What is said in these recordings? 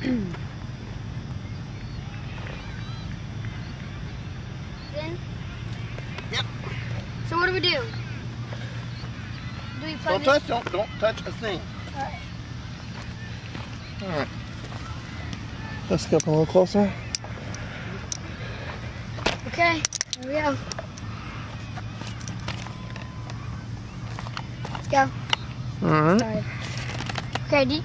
In? Yep. So what do we do? Do we play Don't touch, don't touch a thing. Alright. Alright. Let's go up a little closer. Okay, here we go. Let's go. Alright. Sorry. Okay, D.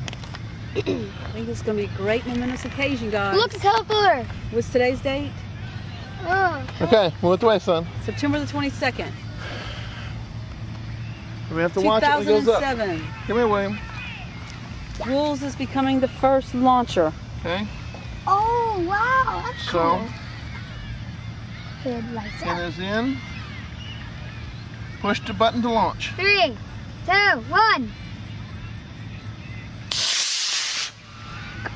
I think it's going to be a great momentous occasion, guys. Look, the color. What's today's date? Oh. Okay, move it away, son. September the 22nd, We have to watch it when it goes up. 2007. Come here, William. Rouge is becoming the first launcher. Okay. Oh, wow. That's So, cool. Good, lights pin up. is in. Push the button to launch. 3, 2, 1.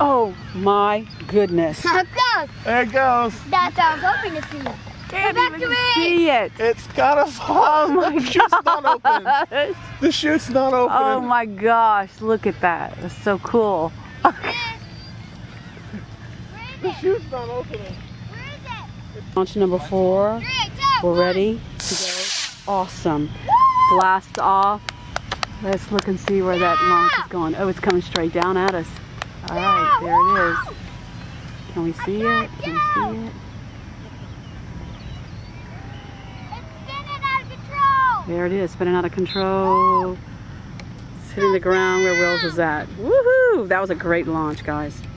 Oh my goodness. Go. There it goes. That's what I was hoping to see. Can't back even to me. see it. It's gotta fall. Oh my The chute's not opening. gosh. The chute's not opening. Oh my gosh, look at that. That's so cool. The chute's not opening. Where is it? Launch number 4. 3, 2, We're 1. ready to go. Awesome. Blast off. Let's look and see where that launch is going. Oh, it's coming straight down at us. All right, there it is. Can we see it? Can we see it? It's spinning out of control. There it is, spinning out of control. It's hitting the ground where Will's is at. Woohoo! That was a great launch, guys.